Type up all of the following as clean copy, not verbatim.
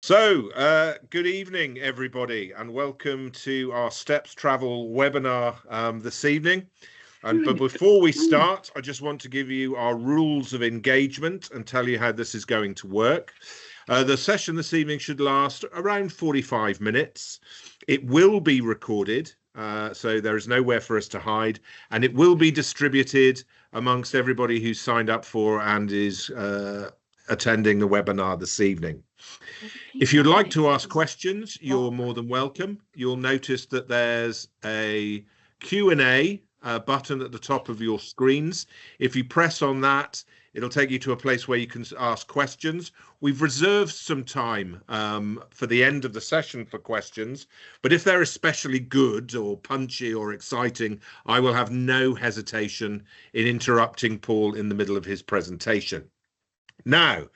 Good evening, everybody, and welcome to our Steps Travel webinar this evening. But before we start, I just want to give you our rules of engagement and tell you how this is going to work. The session this evening should last around 45 minutes. It will be recorded, so there is nowhere for us to hide, and it will be distributed amongst everybody who's signed up for and is attending the webinar this evening. If you'd like to ask questions, you're more than welcome. You'll notice that there's a Q&A button at the top of your screens. If you press on that, it'll take you to a place where you can ask questions. We've reserved some time for the end of the session for questions, but if they're especially good or punchy or exciting, I will have no hesitation in interrupting Paul in the middle of his presentation. Now,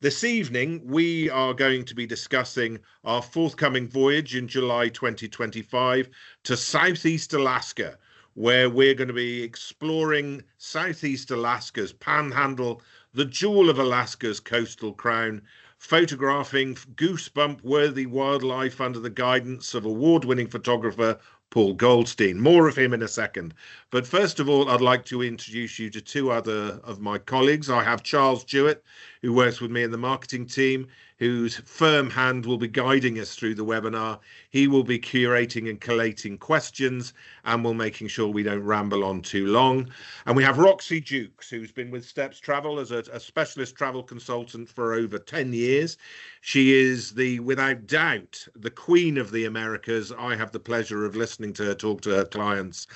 this evening, we are going to be discussing our forthcoming voyage in July 2025 to Southeast Alaska, where we're going to be exploring Southeast Alaska's panhandle, the jewel of Alaska's coastal crown, photographing goosebump-worthy wildlife under the guidance of award-winning photographer Paul Goldstein. More of him in a second. But first of all, I'd like to introduce you to two other of my colleagues. I have Charles Jewett, who works with me in the marketing team, whose firm hand will be guiding us through the webinar. He will be curating and collating questions and will making sure we don't ramble on too long. And we have Roxy Jukes, who's been with Steps Travel as a specialist travel consultant for over 10 years. She is without doubt, the queen of the Americas. I have the pleasure of listening to her talk to her clients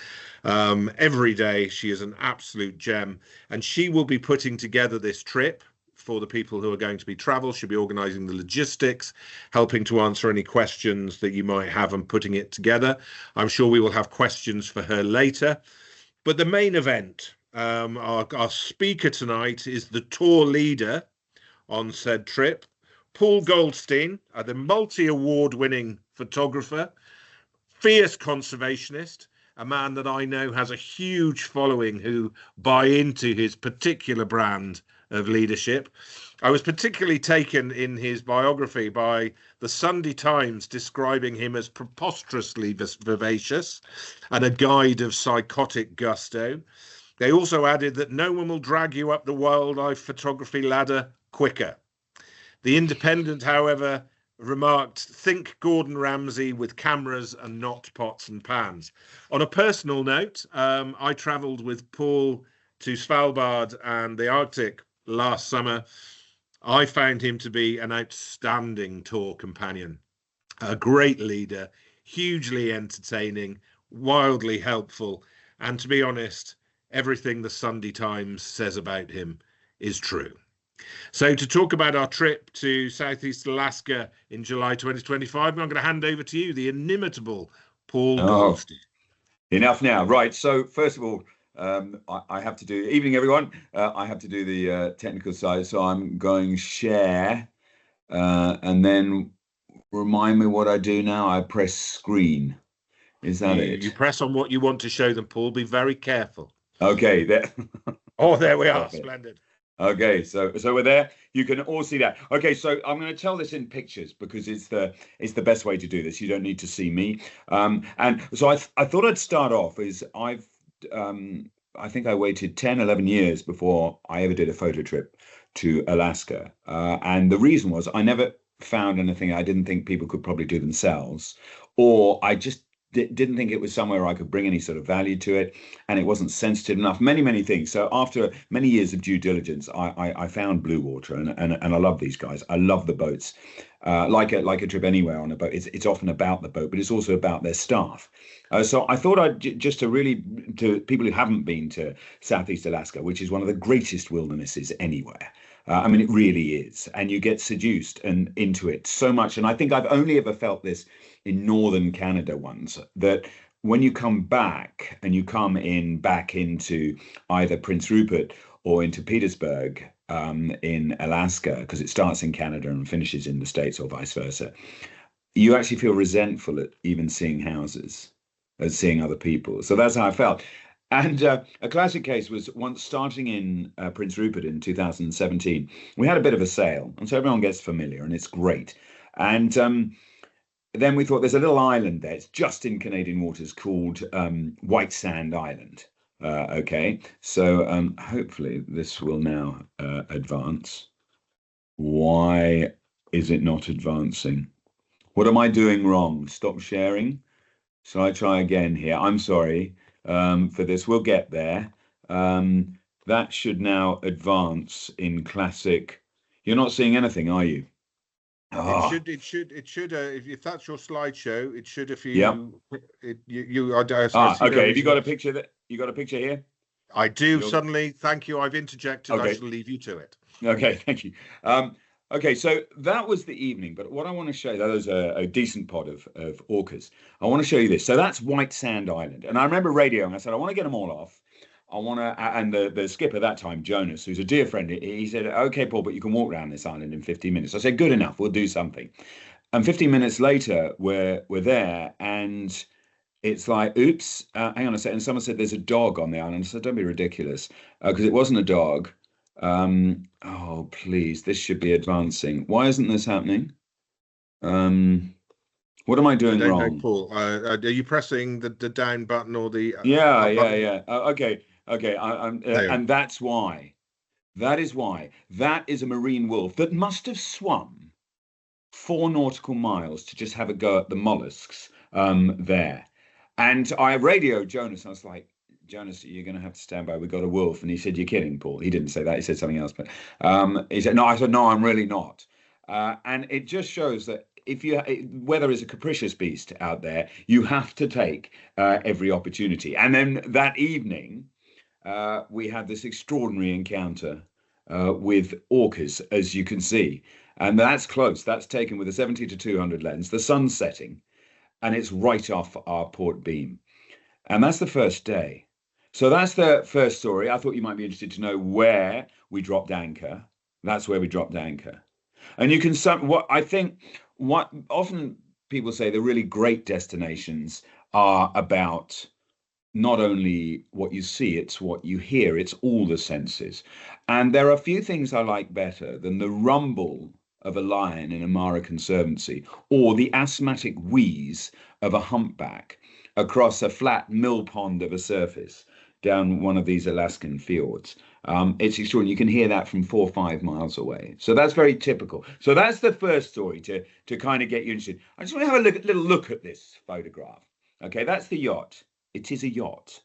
every day. She is an absolute gem, and she will be putting together this trip for the people who are going to be travel. She'll be organising the logistics, helping to answer any questions that you might have and putting it together. I'm sure we will have questions for her later. But the main event, our speaker tonight is the tour leader on said trip, Paul Goldstein, the multi-award winning photographer, fierce conservationist, a man that I know has a huge following who buy into his particular brand of leadership. I was particularly taken in his biography by the Sunday Times describing him as preposterously vivacious and a guide of psychotic gusto. They also added that no one will drag you up the wildlife photography ladder quicker. The Independent, however, remarked, think Gordon Ramsay with cameras and not pots and pans. On a personal note, I travelled with Paul to Svalbard and the Arctic last summer. I found him to be an outstanding tour companion, a great leader, hugely entertaining, wildly helpful, and to be honest, everything the Sunday Times says about him is true. So to talk about our trip to Southeast Alaska in July 2025, I'm going to hand over to you, the inimitable Paul Goldstein. Enough now. Right. So first of all, I have to do, evening everyone, I have to do the technical side, so I'm going share and then remind me what I do now. I press screen. Is that it? You press on what you want to show them, Paul. Be very careful. Okay. There. Oh, there we are. Okay. Splendid. Okay, so we're there. You can all see that. Okay, so I'm going to tell this in pictures because it's the best way to do this. You don't need to see me. And so I thought I'd start off is I think I waited 10, 11 years before I ever did a photo trip to Alaska. And the reason was I never found anything I didn't think people could probably do themselves, or I just didn't think it was somewhere I could bring any sort of value to it, and it wasn't sensitive enough, many things. So after many years of due diligence, I found Blue Water, and I love these guys. I love the boats. Like a trip anywhere on a boat, it's often about the boat, but it's also about their staff. So I thought I'd just to people who haven't been to Southeast Alaska, which is one of the greatest wildernesses anywhere. I mean, it really is, and you get seduced and into it so much. And I think I've only ever felt this in northern Canada once, that when you come back and you come back into either Prince Rupert or into Petersburg in Alaska, because it starts in Canada and finishes in the States or vice versa, you actually feel resentful at even seeing houses, at seeing other people. So that's how I felt. And a classic case was once starting in Prince Rupert in 2017. We had a bit of a sale, and so everyone gets familiar, and it's great. And then we thought there's a little island there. It's just in Canadian waters called White Sand Island. Okay, so hopefully this will now advance. Why is it not advancing? What am I doing wrong? Stop sharing. Shall I try again here? I'm sorry for this. We'll get there. That should now advance in classic. You're not seeing anything, are you? Oh. It should. If that's your slideshow, it should. If you, yeah. Okay. Have you got a picture that you got a picture here? I do. Suddenly, thank you. I've interjected. Okay. I shall leave you to it. Okay, thank you. Okay, so that was the evening, but what I want to show you, that was a decent pod of orcas. I want to show you this. So that's White Sand Island. And I remember radioing, I said, I want to get them all off. I want to, and the skipper that time, Jonas, who's a dear friend, he said, okay, Paul, but you can walk around this island in 15 minutes. I said, good enough, we'll do something. And 15 minutes later, we're there, and it's like, oops, hang on a second. Someone said there's a dog on the island. I said, don't be ridiculous, because it wasn't a dog. Oh, please, this should be advancing. Why isn't this happening? What am I doing wrong? Paul, are you pressing the down button or the yeah. Okay. And that's why. That is why. That is a marine wolf that must have swum 4 nautical miles to just have a go at the mollusks there. And I radioed Jonas. I was like, Jonas, you're going to have to stand by. We've got a wolf. And he said, you're kidding, Paul. He didn't say that. He said something else. But he said, no. I said, no, I'm really not. And it just shows that weather is a capricious beast out there. You have to take every opportunity. And then that evening, we had this extraordinary encounter with orcas, as you can see. And that's close. That's taken with a 70 to 200 lens. The sun's setting, and it's right off our port beam. And that's the first day. So that's the first story. I thought you might be interested to know where we dropped anchor. That's where we dropped anchor. And you can what often people say the really great destinations are about not only what you see, it's what you hear, it's all the senses. And there are a few things I like better than the rumble of a lion in a Mara Conservancy or the asthmatic wheeze of a humpback across a flat mill pond of a surface down one of these Alaskan fjords. It's extraordinary. You can hear that from 4 or 5 miles away. So that's very typical. So that's the first story to kind of get you interested. I just want to have a little look at this photograph. Okay, that's the yacht. It is a yacht.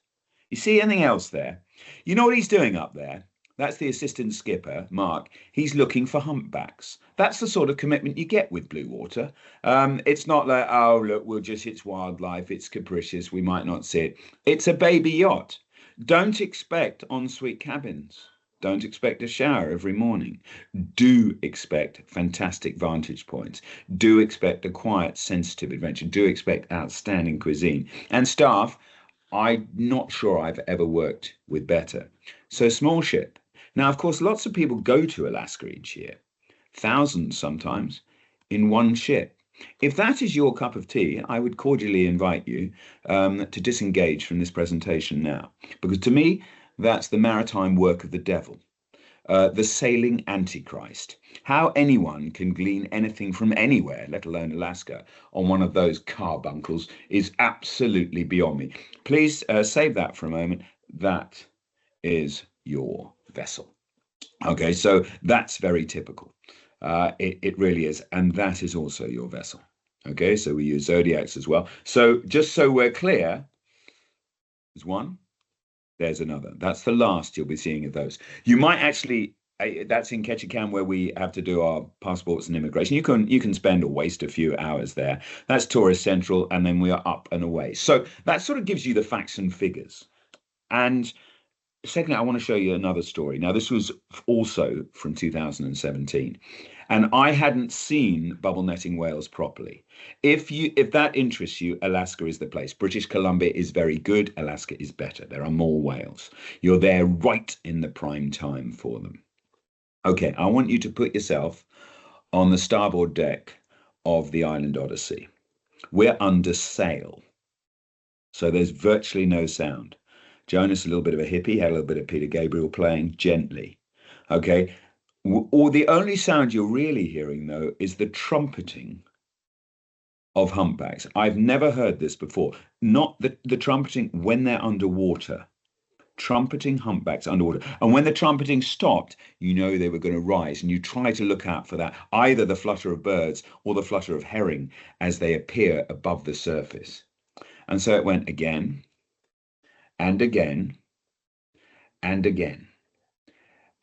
You see anything else there? You know what he's doing up there? That's the assistant skipper, Mark. He's looking for humpbacks. That's the sort of commitment you get with blue water. It's not like, oh, look, it's wildlife. It's capricious. We might not see it. It's a baby yacht. Don't expect ensuite cabins. Don't expect a shower every morning. Do expect fantastic vantage points. Do expect a quiet, sensitive adventure. Do expect outstanding cuisine. And staff, I'm not sure I've ever worked with better. So small ship. Now, of course, lots of people go to Alaska each year. Thousands sometimes in one ship. If that is your cup of tea, I would cordially invite you to disengage from this presentation now. Because to me, that's the maritime work of the devil. The sailing antichrist. How anyone can glean anything from anywhere, let alone Alaska, on one of those carbuncles is absolutely beyond me. Please save that for a moment. That is your vessel. Okay, so that's very typical. It really is. And that is also your vessel. Okay, so we use zodiacs as well. So just so we're clear, there's one. There's another. That's the last you'll be seeing of those. You might actually, that's in Ketchikan where we have to do our passports and immigration. You can spend or waste a few hours there. That's Tourist Central, and then we are up and away. So that sort of gives you the facts and figures. And secondly, I want to show you another story. Now, this was also from 2017, and I hadn't seen bubble netting whales properly. If that interests you, Alaska is the place. British Columbia is very good. Alaska is better. There are more whales. You're there right in the prime time for them. Okay, I want you to put yourself on the starboard deck of the Island Odyssey. We're under sail, so there's virtually no sound. Jonas, a little bit of a hippie, had a little bit of Peter Gabriel playing gently. Okay, Or the only sound you're really hearing, though, is the trumpeting of humpbacks. I've never heard this before. Not the trumpeting when they're underwater. Trumpeting humpbacks underwater. And when the trumpeting stopped, you know they were going to rise. And you try to look out for that, either the flutter of birds or the flutter of herring as they appear above the surface. And so it went again and again and again.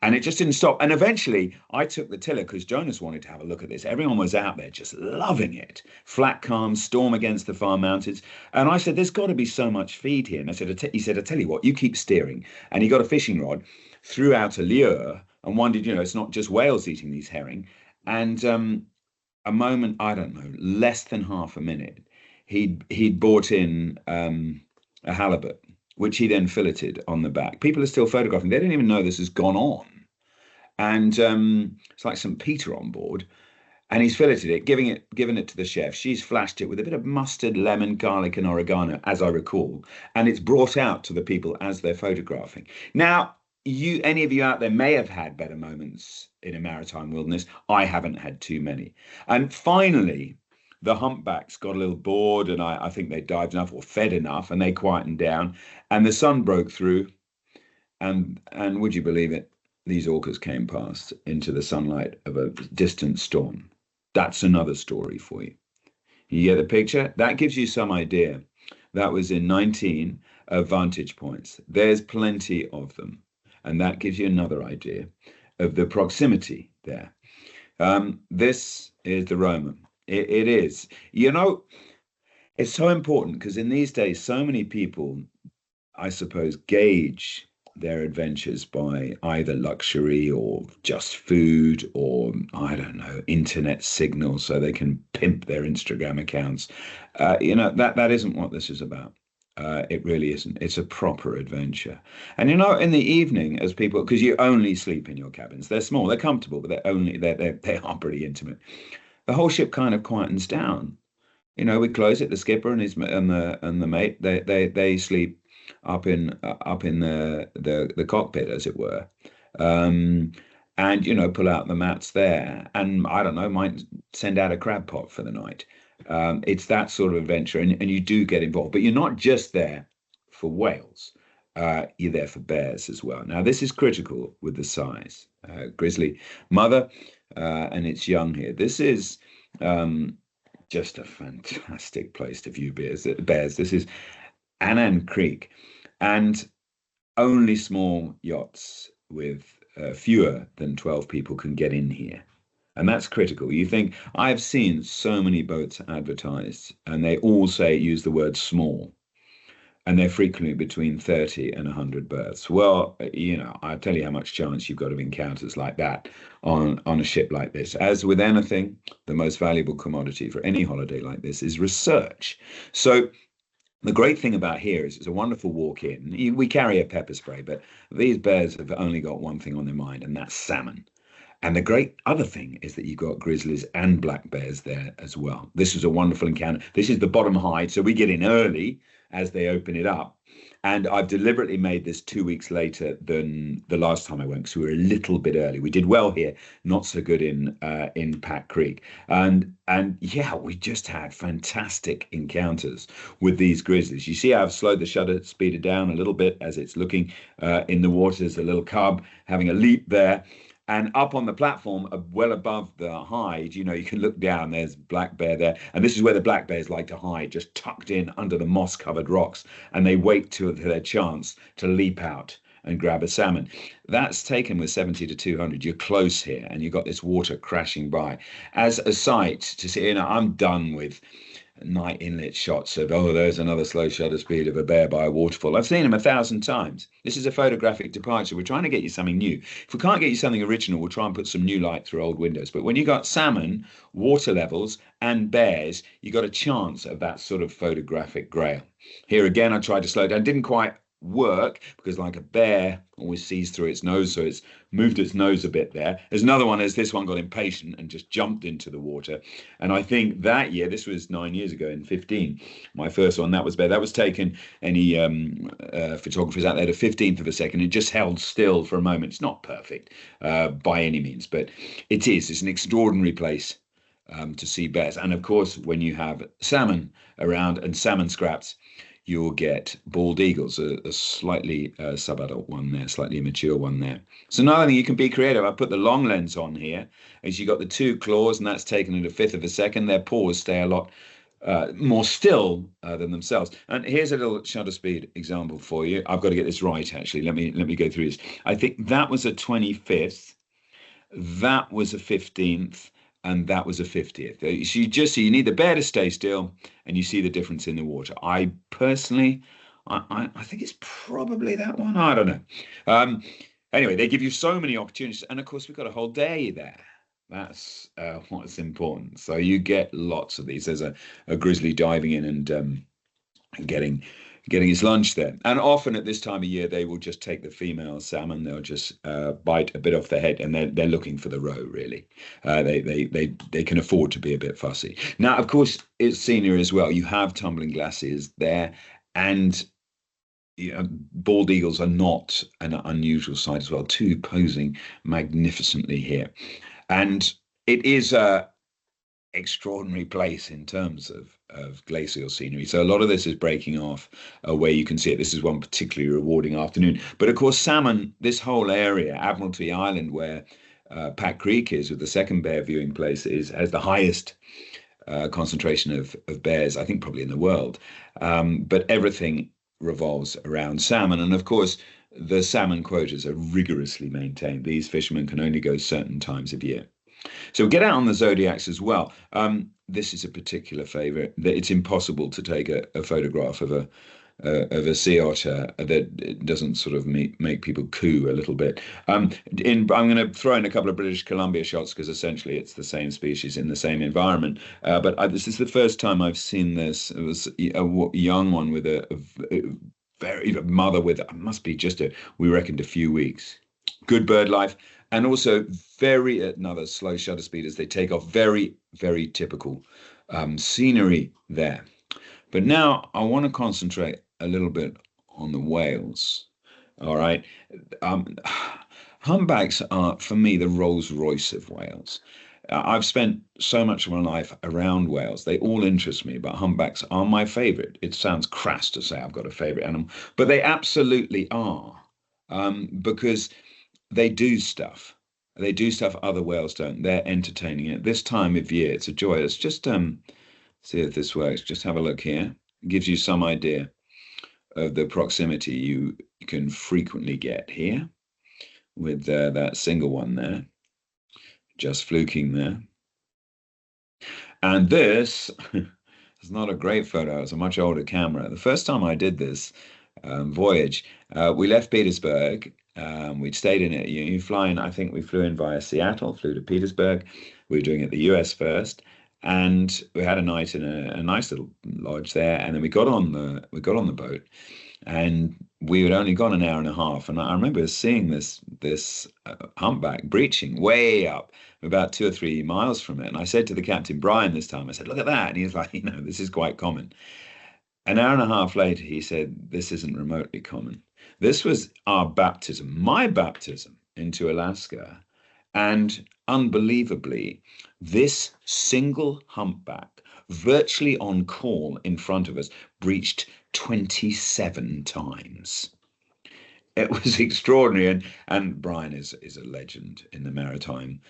And it just didn't stop. And eventually I took the tiller because Jonas wanted to have a look at this. Everyone was out there just loving it. Flat calm, storm against the far mountains. And I said, there's got to be so much feed here. And he said, I tell you what, you keep steering. And he got a fishing rod, threw out a lure and wondered, it's not just whales eating these herring. And a moment, I don't know, less than half a minute, he'd brought in a halibut, which he then filleted on the back. People are still photographing. They don't even know this has gone on. And it's like St. Peter on board. And he's filleted it, given it to the chef. She's flashed it with a bit of mustard, lemon, garlic, and oregano, as I recall. And it's brought out to the people as they're photographing. Now, any of you out there may have had better moments in a maritime wilderness. I haven't had too many. And finally, the humpbacks got a little bored, and I think they dived enough or fed enough, and they quietened down, and the sun broke through, and would you believe it, these orcas came past into the sunlight of a distant storm. That's another story for you. You get the picture? That gives you some idea. That was in 19 vantage points. There's plenty of them, and that gives you another idea of the proximity there. This is the Roma. It is. It's so important because in these days, so many people, I suppose, gauge their adventures by either luxury or just food or, I don't know, internet signals so they can pimp their Instagram accounts. That isn't what this is about. It really isn't. It's a proper adventure. And in the evening, as people, because you only sleep in your cabins, they're small, they're comfortable, but they are pretty intimate. The whole ship kind of quietens down. We close it. The skipper and the mate, they sleep up in the cockpit, as it were, and pull out the mats there. And I don't know, might send out a crab pot for the night. It's that sort of adventure, and you do get involved. But you're not just there for whales. You're there for bears as well. Now, this is critical with the size. Grizzly mother and its young here. This is just a fantastic place to view bears. This is Annan Creek, and only small yachts with fewer than 12 people can get in here. And that's critical. You think, I've seen so many boats advertised, and they all use the word small. And they're frequently between 30 and 100 berths. Well, I tell you how much chance you've got of encounters like that on a ship like this. As with anything, the most valuable commodity for any holiday like this is research. So the great thing about here is it's a wonderful walk in. We carry a pepper spray, but these bears have only got one thing on their mind, and that's salmon. And the great other thing is that you've got grizzlies and black bears there as well. This is a wonderful encounter. This is the bottom hide, so we get in early as they open it up. And I've deliberately made this 2 weeks later than the last time I went, because we were a little bit early. We did well here, not so good in Pack Creek. And yeah, we just had fantastic encounters with these grizzlies. You see I've slowed the shutter speeder down a little bit as it's looking in the water. There's a little cub having a leap there. And up on the platform, well above the hide, you can look down, there's black bear there. And this is where the black bears like to hide, just tucked in under the moss-covered rocks. And they wait to their chance to leap out and grab a salmon. That's taken with 70 to 200. You're close here, and you've got this water crashing by. As a sight to see, I'm done with night inlet shots of, there's another slow shutter speed of a bear by a waterfall. I've seen them 1,000 times. This is a photographic departure. We're trying to get you something new. If we can't get you something original, we'll try and put some new light through old windows. But when you got salmon, water levels, and bears, you got a chance of that sort of photographic grail. Here again, I tried to slow down. Didn't quite work because, like a bear always sees through its nose, so it's moved its nose a bit there. There's another one as this one got impatient and just jumped into the water. And I think that year, this was 9 years ago in 15, my first one, that was bear. That was taken, any photographers out there, to 15th of a second. It just held still for a moment. It's not perfect by any means, but it's an extraordinary place to see bears. And of course, when you have salmon around and salmon scraps, you'll get bald eagles, a slightly subadult one there, slightly immature one there. So another thing, you can be creative. I put the long lens on here, as you got the two claws, and that's taken at a fifth of a second. Their paws stay a lot more still than themselves. And here's a little shutter speed example for you. I've got to get this right, actually. Let me go through this. I think that was a 25th, that was a 15th, and that was a 50th. So you need the bear to stay still, and you see the difference in the water. I personally, I think it's probably that one. I don't know. Anyway, they give you so many opportunities, and of course we've got a whole day there. That's what's important. So you get lots of these. There's a grizzly diving in and getting his lunch there. And often at this time of year, they will just take the female salmon. They'll just bite a bit off the head, and they're looking for the roe, really. They can afford to be a bit fussy. Now, of course, it's scenery as well. You have tumbling glaciers there, and bald eagles are not an unusual sight as well, too, posing magnificently here. And it is a extraordinary place in terms of glacial scenery. So a lot of this is breaking off where you can see it. This is one particularly rewarding afternoon. But of course, salmon, this whole area, Admiralty Island, where Pat Creek is, with the second bear viewing place, has the highest concentration of bears, I think, probably in the world. But everything revolves around salmon. And of course, the salmon quotas are rigorously maintained. These fishermen can only go certain times of year. So get out on the zodiacs as well. This is a particular favorite. It's impossible to take a photograph of a sea otter that doesn't sort of make people coo a little bit. I'm going to throw in a couple of British Columbia shots because essentially it's the same species in the same environment. But this is the first time I've seen this. It was a young one with a very mother with, must be just we reckoned a few weeks. Good bird life. And also another slow shutter speed as they take off, very, very typical scenery there. But now I want to concentrate a little bit on the whales. All right. Humpbacks are, for me, the Rolls Royce of whales. I've spent so much of my life around whales. They all interest me, but humpbacks are my favorite. It sounds crass to say I've got a favorite animal, but they absolutely are, because they do stuff. They do stuff other whales don't. They're entertaining at this time of year. It's a joy. Let's just see if this works. Just have a look here. It gives you some idea of the proximity you can frequently get here with that single one there, just fluking there. And this is not a great photo. It's a much older camera. The first time I did this voyage, we left Petersburg. We'd stayed in it. You fly in, I think we flew in via Seattle, flew to Petersburg. We were doing it the US first, and we had a night in a nice little lodge there. And then we got on the boat, and we had only gone an hour and a half. And I remember seeing this humpback breaching way up about 2 or 3 miles from it. And I said to the captain, Brian, this time, I said, look at that. And he was like, this is quite common. An hour and a half later, he said, this isn't remotely common. This was our baptism, my baptism into Alaska. And unbelievably, this single humpback, virtually on call in front of us, breached 27 times. It was extraordinary. And Brian is a legend in the maritime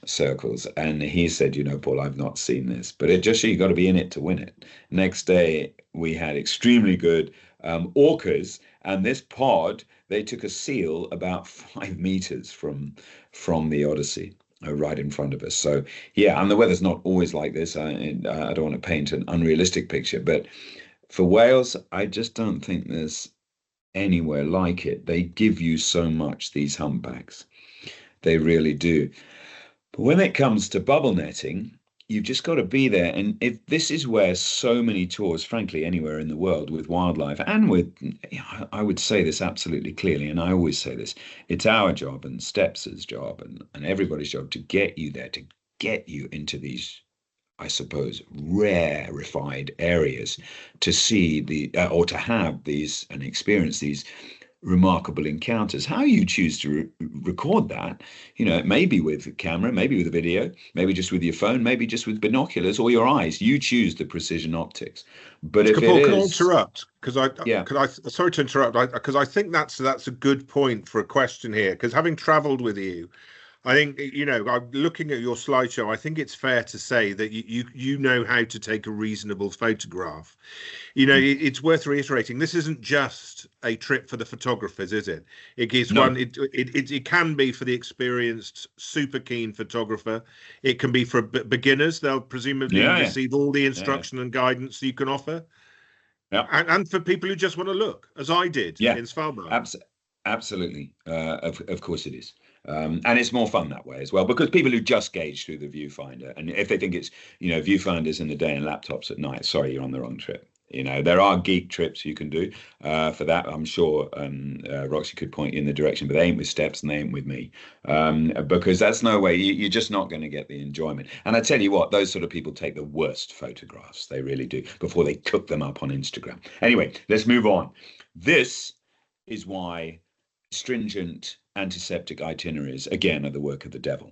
circles. And he said, Paul, I've not seen this, but it just, you got to be in it to win it. Next day, we had extremely good orcas. And this pod, they took a seal about 5 meters from the Odyssey, right in front of us. So, yeah, and the weather's not always like this. I don't want to paint an unrealistic picture, but for whales, I just don't think there's anywhere like it. They give you so much, these humpbacks. They really do. But when it comes to bubble netting, you've just got to be there. And if this is where so many tours, frankly, anywhere in the world with wildlife and with, I would say this absolutely clearly, and I always say this, it's our job and Steps' job and everybody's job to get you there, to get you into these, I suppose, rarefied areas to see or to have these and experience these remarkable encounters. How you choose to record that, it may be with a camera, maybe with a video, maybe just with your phone, maybe just with binoculars or your eyes. You choose the precision optics. But if Paul, it can I is, interrupt? yeah, Sorry to interrupt, because I think that's a good point for a question here. Because having travelled with you, I think, I'm looking at your slideshow. I think it's fair to say that you know how to take a reasonable photograph. It's worth reiterating. This isn't just a trip for the photographers, is it? It gives no, it can be for the experienced, super keen photographer. It can be for beginners. They'll presumably receive all the instruction and guidance you can offer. Yeah. And for people who just want to look, as I did in Svalbard. Absolutely. Of course it is. And it's more fun that way as well, because people who just gauge through the viewfinder, and if they think it's, viewfinders in the day and laptops at night, sorry, you're on the wrong trip. There are geek trips you can do for that. I'm sure Roxy could point you in the direction, but they ain't with Steps and they ain't with me, because that's no way. You're just not going to get the enjoyment. And I tell you what, those sort of people take the worst photographs. They really do, before they cook them up on Instagram. Anyway, let's move on. This is why stringent antiseptic itineraries, again, are the work of the devil.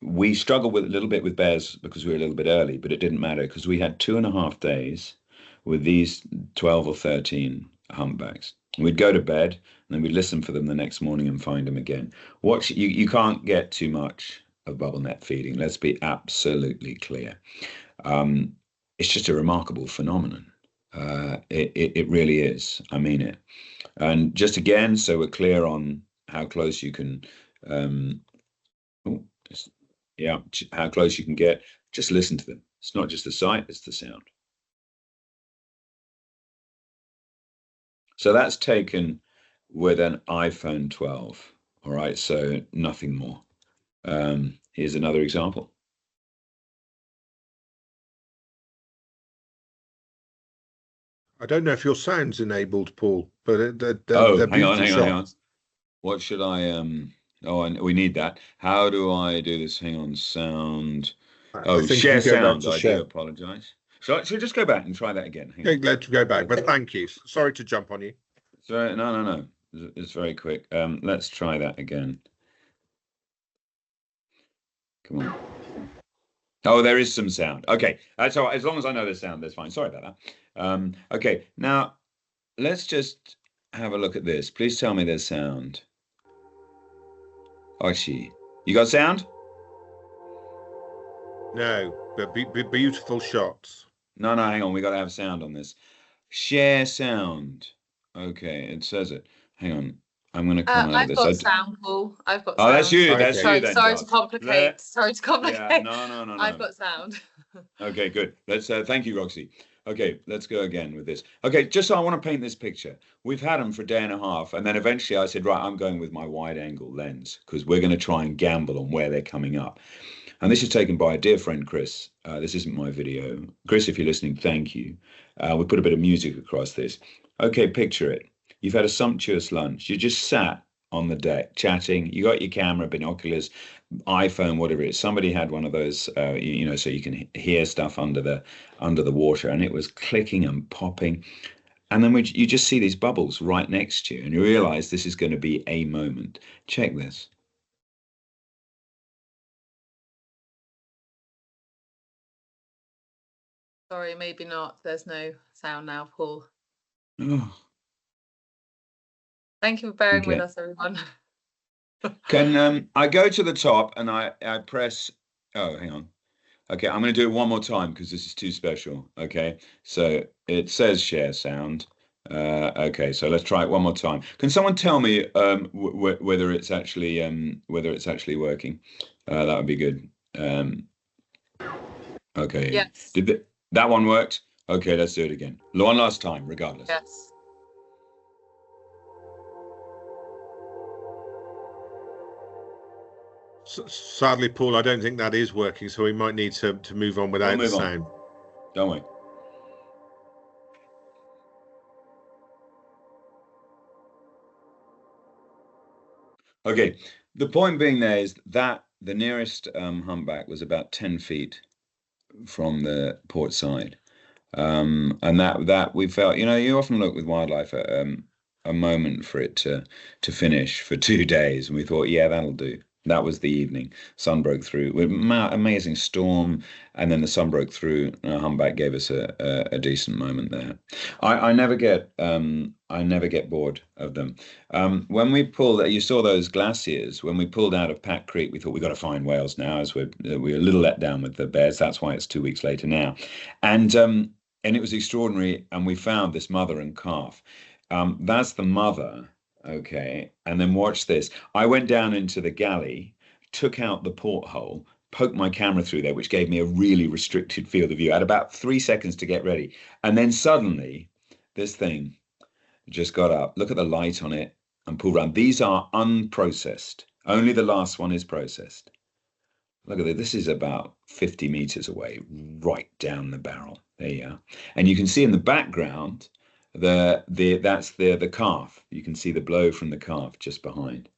We struggled a little bit with bears because we were a little bit early, but it didn't matter because we had 2.5 days with these 12 or 13 humpbacks. We'd go to bed and then we'd listen for them the next morning and find them again. You can't get too much of bubble net feeding. Let's be absolutely clear. It's just a remarkable phenomenon. It really is. I mean it. And just again, so we're clear on how close you can, how close you can get. Just listen to them. It's not just the sight, it's the sound. So that's taken with an iPhone 12. All right, so nothing more. Here's another example. I don't know if your sound's enabled, Paul, but hang on. What should I we need that. How do I do this? Hang on, sound. Share sound. I do apologize. So I just go back and try that again. Let's go back, but thank you. Sorry to jump on you. So no. It's very quick. Let's try that again. Come on. Oh, there is some sound. Okay, that's all right. As long as I know the sound, that's fine. Sorry about that. Okay, now let's just have a look at this. Please tell me there's sound. Archie, you got sound? No, but beautiful shots. No, hang on. We got to have sound on this. Share sound. Okay, it says it. Hang on. I'm going to come out of this. I've got sound, Paul. I've got sound. That's you. That's you then. Sorry to complicate. Yeah, no. I've got sound. Okay, good. Let's thank you, Roxy. Okay, let's go again with this. Okay, just so I want to paint this picture. We've had them for a day and a half, and then eventually I said, right, I'm going with my wide-angle lens because we're going to try and gamble on where they're coming up. And this is taken by a dear friend, Chris. This isn't my video. Chris, if you're listening, thank you. We put a bit of music across this. Okay, picture it. You've had a sumptuous lunch. You just sat on the deck chatting. You got your camera, binoculars, iPhone, whatever it is. Somebody had one of those, so you can hear stuff under the water, and it was clicking and popping. And then you just see these bubbles right next to you, and you realize this is going to be a moment. Check this. Sorry, maybe not. There's no sound now, Paul. Oh. Thank you for bearing with us, everyone. Can I go to the top and I press? Oh, hang on. Okay, I'm going to do it one more time because this is too special. Okay, so it says share sound. Okay, so let's try it one more time. Can someone tell me whether it's actually working? That would be good. Okay. Yes. That one worked? Okay, let's do it again. One last time, regardless. Yes. Sadly, Paul, I don't think that is working, so we might need to move on without the sound. Don't we? Okay, the point being there is that the nearest humpback was about 10 feet from the port side. And that we felt, you often look with wildlife at a moment for it to finish for 2 days, and we thought, yeah, that'll do. That was the evening. Sun broke through with amazing storm, and then the sun broke through. And humpback gave us a decent moment there. I never get bored of them. When we pulled, you saw those glaciers. When we pulled out of Pat Creek, we thought we've got to find whales now, as we're a little let down with the bears. That's why it's 2 weeks later now, and it was extraordinary. And we found this mother and calf. That's the mother. Okay, and then watch this. I went down into the galley, took out the porthole, poked my camera through there, which gave me a really restricted field of view. I had about 3 seconds to get ready. And then suddenly, this thing just got up. Look at the light on it and pulled around. These are unprocessed. Only the last one is processed. Look at this. This is about 50 meters away, right down the barrel. There you are. And you can see in the background, that's the calf. You can see the blow from the calf just behind.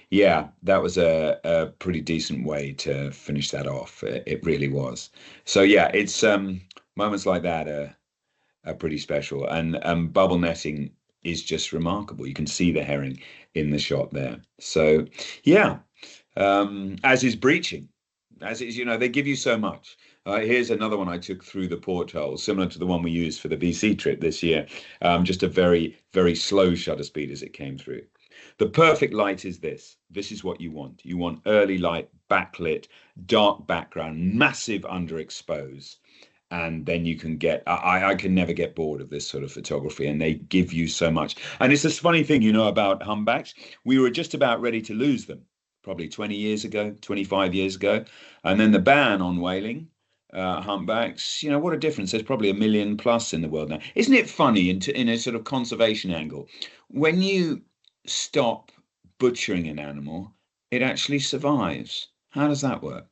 Yeah, that was a pretty decent way to finish that off. It really was. So yeah, it's moments like that are pretty special, and bubble netting is just remarkable. You can see the herring in the shot there. So yeah, as is breaching, as is, they give you so much. Here's another one I took through the porthole, similar to the one we used for the BC trip this year. Just a very, very slow shutter speed as it came through. The perfect light is this. This is what you want. You want early light, backlit, dark background, massive underexpose. And then you can get, I can never get bored of this sort of photography, and they give you so much. And it's this funny thing, about humpbacks. We were just about ready to lose them, probably 20 years ago, 25 years ago. And then the ban on whaling, humpbacks, what a difference. There's probably 1 million plus in the world now. Isn't it funny in a sort of conservation angle? When you stop butchering an animal, it actually survives. How does that work?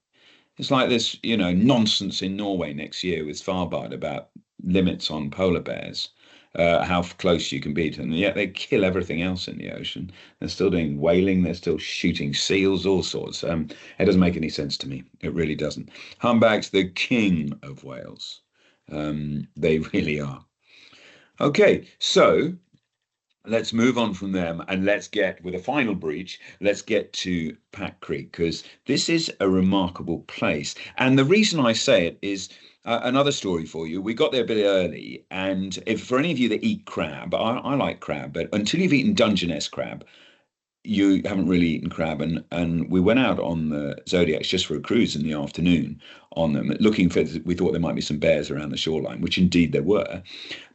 It's like this, nonsense in Norway next year with Svalbard about limits on polar bears, how close you can be to them. And yet they kill everything else in the ocean. They're still doing whaling. They're still shooting seals, all sorts. It doesn't make any sense to me. It really doesn't. Humpbacks, the king of whales. They really are. Okay, so let's move on from them, and let's get, with a final breach, let's get to Pat Creek, because this is a remarkable place. And the reason I say it is another story for you. We got there a bit early, and if for any of you that eat crab, I like crab, but until you've eaten Dungeness crab, you haven't really eaten crab. And we went out on the Zodiacs just for a cruise in the afternoon on them, looking for, we thought there might be some bears around the shoreline, which indeed there were.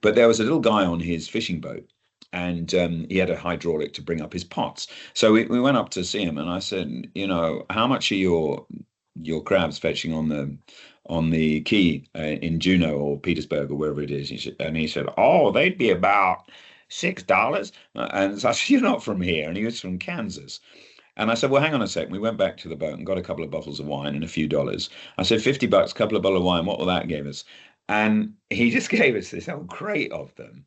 But there was a little guy on his fishing boat, and he had a hydraulic to bring up his pots. So we went up to see him, and I said, how much are your crabs fetching on the quay in Juneau or Petersburg or wherever it is? And he said, oh, they'd be about $6. And so I said, you're not from here. And he was from Kansas. And I said, well, hang on a sec. We went back to the boat and got a couple of bottles of wine and a few dollars. I said, $50, couple of bottles of wine. What will that give us? And he just gave us this whole crate of them.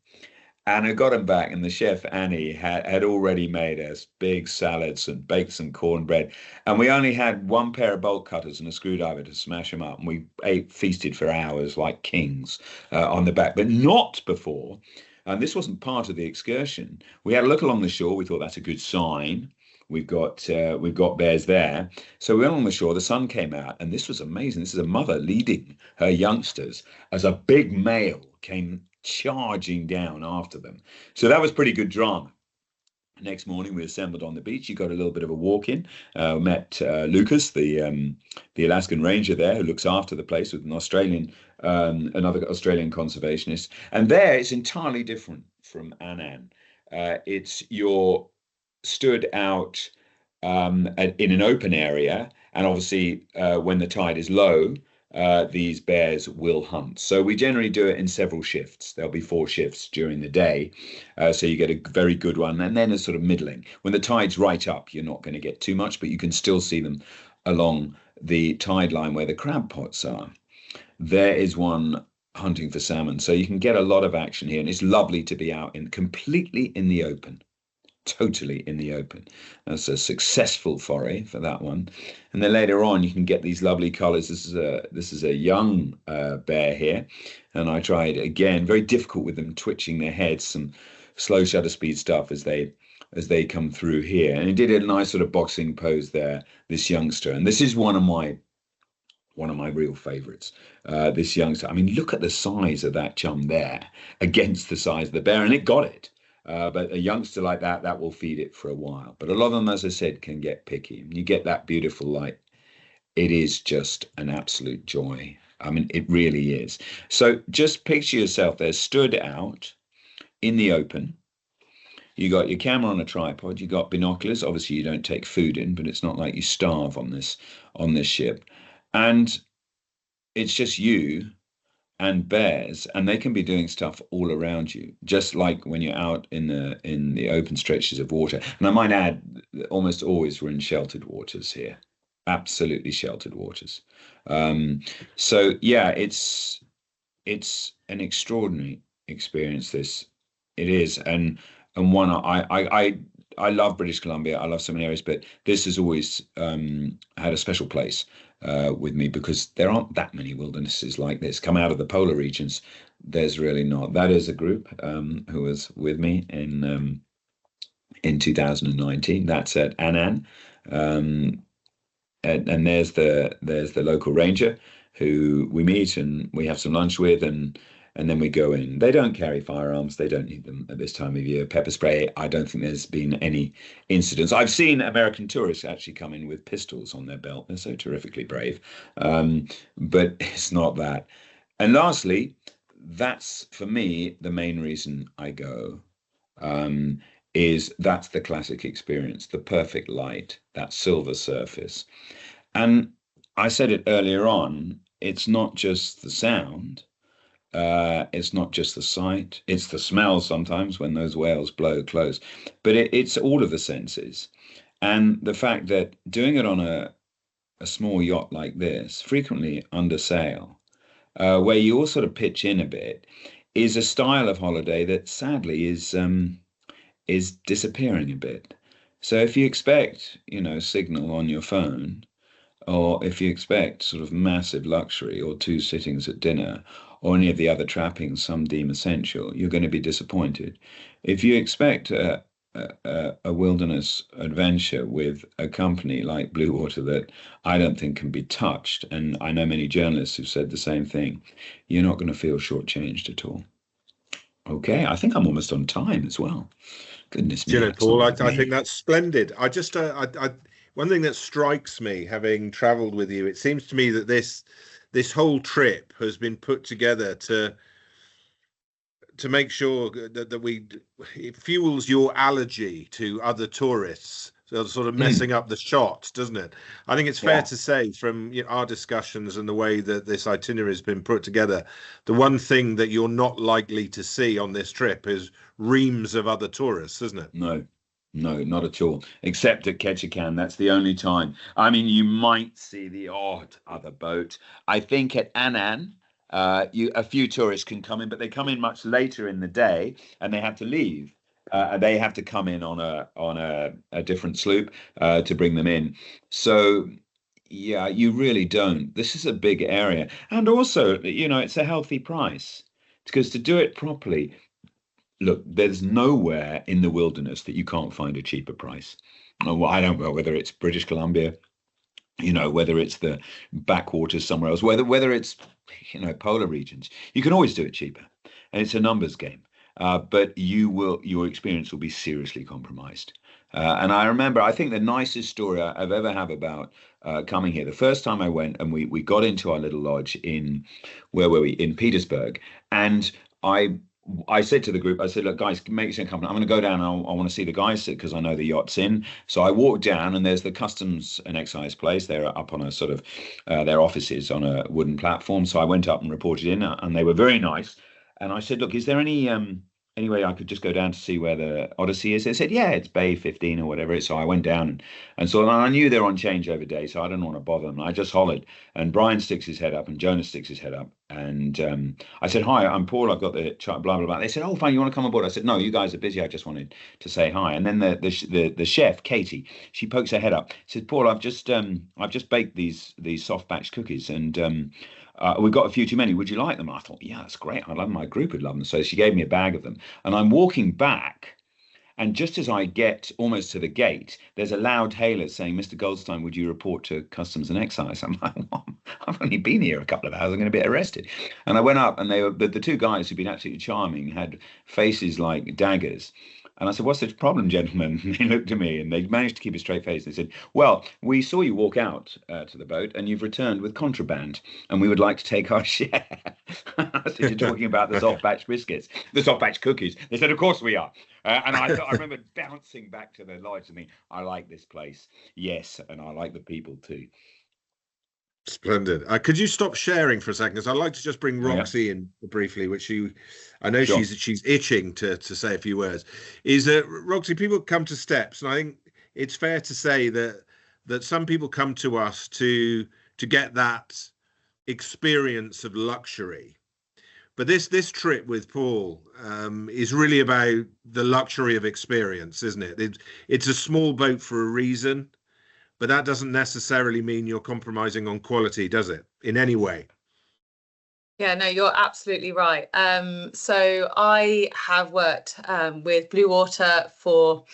And I got them back, and the chef, Annie, had already made us big salads and baked some cornbread. And we only had one pair of bolt cutters and a screwdriver to smash them up. And we feasted for hours like kings on the back, but not before. And this wasn't part of the excursion. We had a look along the shore. We thought that's a good sign. We've got bears there. So we went on the shore. The sun came out, and this was amazing. This is a mother leading her youngsters as a big male came charging down after them. So that was pretty good drama. Next morning we assembled on the beach. You got a little bit of a walk in. Met Lucas, the Alaskan ranger there, who looks after the place, with another Australian conservationist. And there it's entirely different from Annan. You're stood out in an open area, and obviously when the tide is low, these bears will hunt. So we generally do it in several shifts. There'll be 4 shifts during the day. So you get a very good one, and then a sort of middling. When the tide's right up, you're not going to get too much, but you can still see them along the tide line where the crab pots are. There is one hunting for salmon. So you can get a lot of action here. And it's lovely to be out completely in the open. Totally in the open. That's a successful foray for that one. And then later on, you can get these lovely colors. This is a young bear here, and I tried again. Very difficult with them twitching their heads, some slow shutter speed stuff as they come through here. And he did a nice sort of boxing pose there. This youngster, and this is one of my real favorites. This youngster. I mean, look at the size of that chum there against the size of the bear, and it got it. But a youngster like that will feed it for a while. But a lot of them, as I said, can get picky. You get that beautiful light. It is just an absolute joy. I mean, it really is. So just picture yourself there, stood out in the open. You got your camera on a tripod. You got binoculars. Obviously, you don't take food in, but it's not like you starve on this ship. And it's just you and bears, and they can be doing stuff all around you, just like when you're out in the open stretches of water. And I might add, almost always we're in sheltered waters here, absolutely sheltered waters. So yeah, it's an extraordinary experience. This it is, and one I love British Columbia. I love so many areas, but this has always had a special place with me, because there aren't that many wildernesses like this. Come out of the polar regions, there's really not. That is a group who was with me in 2019. That's at Annan, and there's the local ranger who we meet and we have some lunch with, and then we go in. They don't carry firearms. They don't need them at this time of year. Pepper spray, I don't think there's been any incidents. I've seen American tourists actually come in with pistols on their belt. They're so terrifically brave. But it's not that. And lastly, that's, for me, the main reason I go, is that's the classic experience, the perfect light, that silver surface. And I said it earlier on, it's not just the sound. It's not just the sight, it's the smell sometimes when those whales blow close, but it's all of the senses. And the fact that doing it on a small yacht like this, frequently under sail, where you all sort of pitch in a bit, is a style of holiday that sadly is disappearing a bit. So if you expect, signal on your phone, or if you expect sort of massive luxury or 2 sittings at dinner, or any of the other trappings some deem essential, you're going to be disappointed. If you expect a wilderness adventure with a company like Blue Water that I don't think can be touched, and I know many journalists who've said the same thing, you're not going to feel shortchanged at all. Okay, I think I'm almost on time as well. Goodness me. Paul, I think that's splendid. I just, one thing that strikes me, having travelled with you, it seems to me that this whole trip has been put together to make sure that it fuels your allergy to other tourists, so sort of messing up the shot, doesn't it? I think it's fair to say from our discussions and the way that this itinerary has been put together, the one thing that you're not likely to see on this trip is reams of other tourists, isn't it? No, not at all. Except at Ketchikan, that's the only time. I mean, you might see the odd other boat. I think at Annan, a few tourists can come in, but they come in much later in the day, and they have to leave. They have to come in on a different sloop to bring them in. So yeah, you really don't. This is a big area, and also, it's a healthy price, because to do it properly. Look, there's nowhere in the wilderness that you can't find a cheaper price. Well, I don't know whether it's British Columbia, whether it's the backwaters somewhere else, whether it's, polar regions. You can always do it cheaper, and it's a numbers game. But your experience will be seriously compromised. And I think the nicest story I've ever had about coming here, the first time I went and we got into our little lodge in Petersburg, and I said to the group, I said, look, guys, make sure you come. I'm going to go down and I want to see the guys because I know the yacht's in. So I walked down and there's the customs and excise place. They're up on a sort of their offices on a wooden platform. So I went up and reported in, and they were very nice. And I said, look, is there any anyway, I could just go down to see where the Odyssey is. They said, yeah, it's Bay 15 or whatever. So I went down and saw, and I knew they're on changeover day, so I don't want to bother them. I just hollered, and Brian sticks his head up, and Jonas sticks his head up, and I said, hi, I'm Paul. I've got the blah blah blah. They said, oh, fine, you want to come aboard? I said, no, you guys are busy. I just wanted to say hi. And then the chef, Katie, she pokes her head up, said, Paul, I've just baked these soft batch cookies, and we've got a few too many. Would you like them? I thought, yeah, that's great. I love them. My group would love them. So she gave me a bag of them. And I'm walking back. And just as I get almost to the gate, there's a loud hailer saying, Mr. Goldstein, would you report to Customs and Excise? I'm like, well, I've only been here a couple of hours. I'm going to be arrested. And I went up, and they were the two guys who'd been absolutely charming, had faces like daggers. And I said, what's the problem, gentlemen? And they looked at me, and they managed to keep a straight face. They said, well, we saw you walk out to the boat, and you've returned with contraband, and we would like to take our share. I said, you're talking about the soft batch biscuits, the soft batch cookies. They said, of course we are. And I remember bouncing back to the lodge and thinking, I like this place. Yes, and I like the people too. Splendid. Could you stop sharing for a second? Because I'd like to just bring Roxy in briefly, which I know sure. she's itching to say a few words. Is that Roxy? People come to Steps, and I think it's fair to say that some people come to us to get that experience of luxury. But this trip with Paul is really about the luxury of experience, isn't it? It's a small boat for a reason. But that doesn't necessarily mean you're compromising on quality, does it, in any way? Yeah, no, you're absolutely right. So I have worked with Blue Water for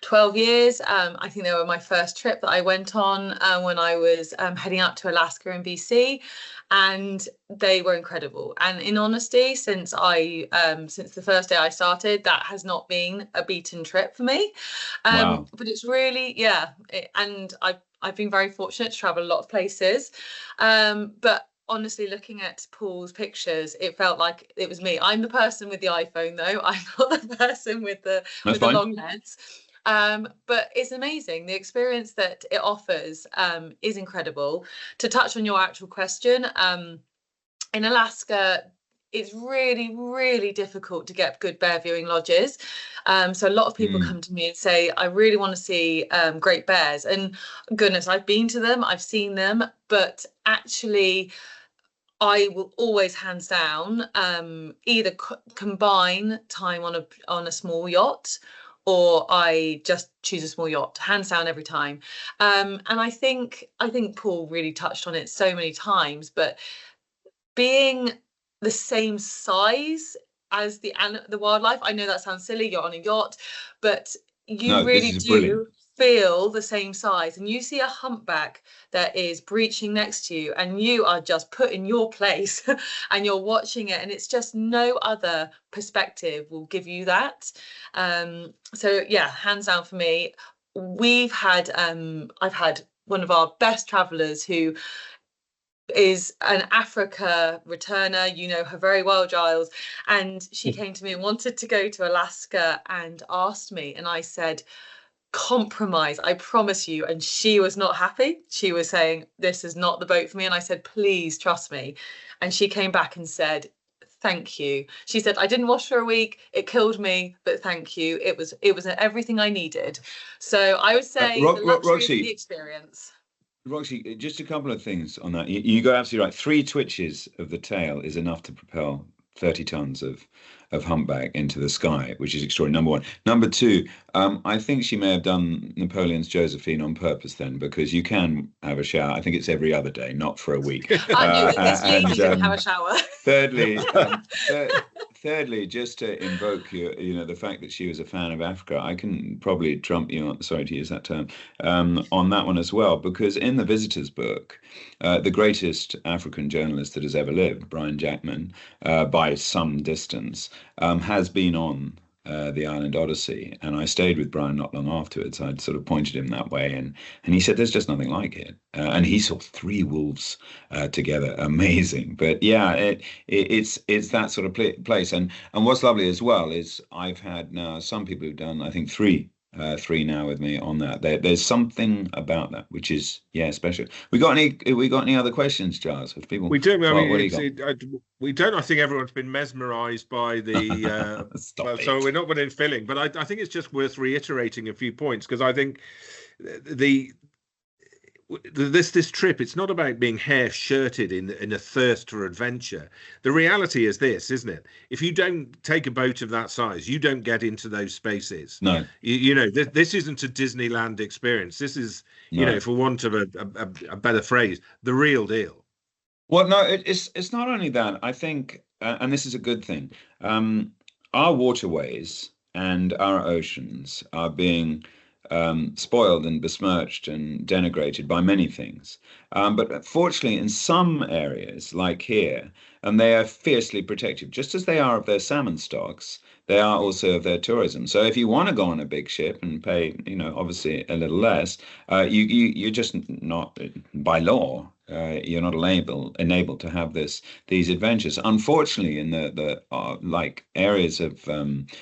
12 years. I think they were my first trip that I went on when I was heading out to Alaska and BC, and they were incredible. And in honesty, since the first day I started, that has not been a beaten trip for me. Wow. But it's really, and I've been very fortunate to travel a lot of places. But honestly, looking at Paul's pictures, it felt like it was me. I'm the person with the iPhone, though. I'm not the person with the long lens. But it's amazing. The experience that it offers is incredible. To touch on your actual question, in Alaska, it's really, really difficult to get good bear viewing lodges. So a lot of people come to me and say, I really want to see great bears. And goodness, I've been to them, I've seen them, but actually I will always, hands down, either combine time on a small yacht, or I just choose a small yacht, hands down every time. And I think Paul really touched on it so many times, but being the same size as the wildlife, I know that sounds silly, you're on a yacht, but you really do brilliant. Feel the same size. And you see a humpback that is breaching next to you, and you are just put in your place and you're watching it, and it's just no other perspective will give you that. So yeah, hands down for me. I've had one of our best travelers who is an Africa returner, you know her very well, Giles, and she came to me and wanted to go to Alaska and asked me, and I said, compromise, I promise you. And she was not happy. She was saying, this is not the boat for me. And I said, please trust me. And she came back and said, thank you. She said, I didn't wash for a week, it killed me, but thank you, it was everything I needed. So I would say the luxury of the experience. Roxy, just a couple of things on that. You got absolutely right. 3 twitches of the tail is enough to propel 30 tons of humpback into the sky, which is extraordinary, number one. Number two, I think she may have done Napoleon's Josephine on purpose then, because you can have a shower. I think it's every other day, not for a week. I knew this lady didn't have a shower. Thirdly, just to invoke the fact that she was a fan of Africa, I can probably trump you on, sorry to use that term, on that one as well, because in the visitor's book, the greatest African journalist that has ever lived, Brian Jackman, by some distance, has been on the Island Odyssey, and I stayed with Brian not long afterwards. I'd sort of pointed him that way, and he said there's just nothing like it. And he saw 3 wolves together, amazing. But yeah, it's that sort of place. And what's lovely as well is I've had now some people who've done, I think, 3 three now with me on that. There's something about that which is special. We got any other questions, Giles? Have people? We do. I mean, what do you got? we don't. I think everyone's been mesmerised by the. So we're not within filling, but I think it's just worth reiterating a few points, because I think this trip, it's not about being hair-shirted in a thirst for adventure. The reality is this, isn't it? If you don't take a boat of that size, you don't get into those spaces. No. You know, this isn't a Disneyland experience. This is, you know, for want of a better phrase, the real deal. Well, no, it's not only that. I think, and this is a good thing, our waterways and our oceans are being spoiled and besmirched and denigrated by many things. But fortunately, in some areas, like here, and they are fiercely protective, just as they are of their salmon stocks, they are also of their tourism. So if you want to go on a big ship and pay, you know, obviously a little less, you're just not, by law, you're not enabled to have these adventures. Unfortunately, in the like areas of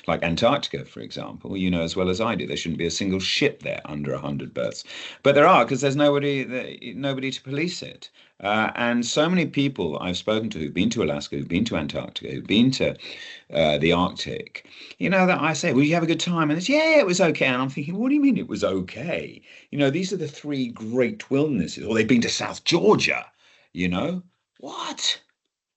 like Antarctica, for example, you know as well as I do, there shouldn't be a single ship there under 100 berths, but there are, because there's nobody to police it. And so many people I've spoken to who've been to Alaska, who've been to Antarctica, who've been to the Arctic, you know, that I say, well, you have a good time? And it's, yeah, it was okay. And I'm thinking, what do you mean it was okay? You know, these are the three great wildernesses. Or they've been to South Georgia, you know? What?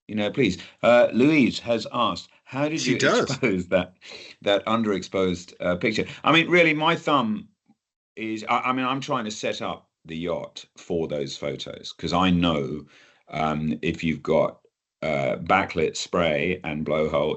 You know, please. Louise has asked, how did you expose that underexposed picture? I mean, really, my thumb is, I mean, I'm trying to set up the yacht for those photos, because I know if you've got backlit spray and blowhole,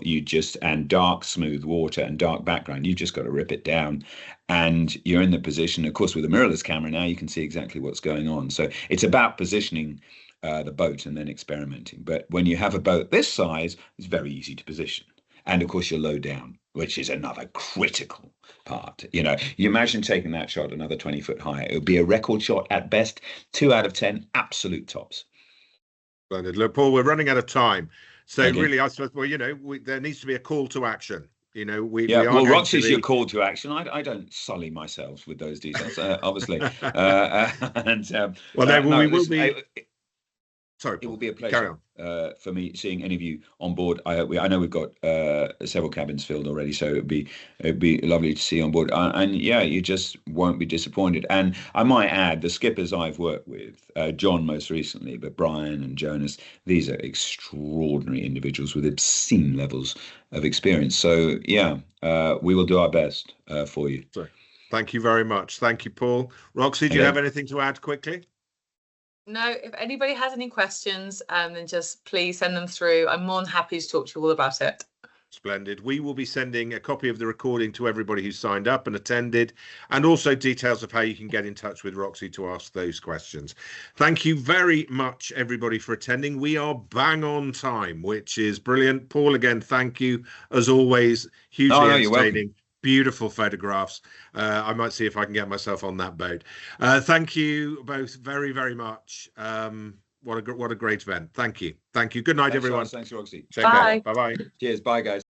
and dark smooth water and dark background, you've just got to rip it down, and you're in the position. Of course, with a mirrorless camera now, you can see exactly what's going on. So it's about positioning the boat and then experimenting. But when you have a boat this size, it's very easy to position. And of course, you're low down, which is another critical part. You know, you imagine taking that shot another 20 foot high. It would be a record shot at best, 2 out of 10, absolute tops. Splendid. Look, Paul, we're running out of time. So really, I suppose, well, you know, there needs to be a call to action. You know, well, Roxy's your call to action. I don't sully myself with those details, obviously. We will be. Sorry, Paul, it will be a pleasure for me seeing any of you on board. I know we've got several cabins filled already, so it'd be lovely to see you on board. And yeah, you just won't be disappointed. And I might add, the skippers I've worked with, John most recently, but Brian and Jonas, these are extraordinary individuals with obscene levels of experience. So yeah, we will do our best for you. Sorry. Thank you very much. Thank you, Paul. Roxy, do you have anything to add quickly? No, if anybody has any questions, then just please send them through. I'm more than happy to talk to you all about it. Splendid. We will be sending a copy of the recording to everybody who signed up and attended, and also details of how you can get in touch with Roxy to ask those questions. Thank you very much, everybody, for attending. We are bang on time, which is brilliant. Paul, again, thank you. As always, hugely entertaining. Beautiful photographs. I might see if I can get myself on that boat. Thank you both very, very much. What a great event. Thank you. Good night, everyone. Thanks, Roxy. Take care. Bye-bye. Cheers. Bye, guys.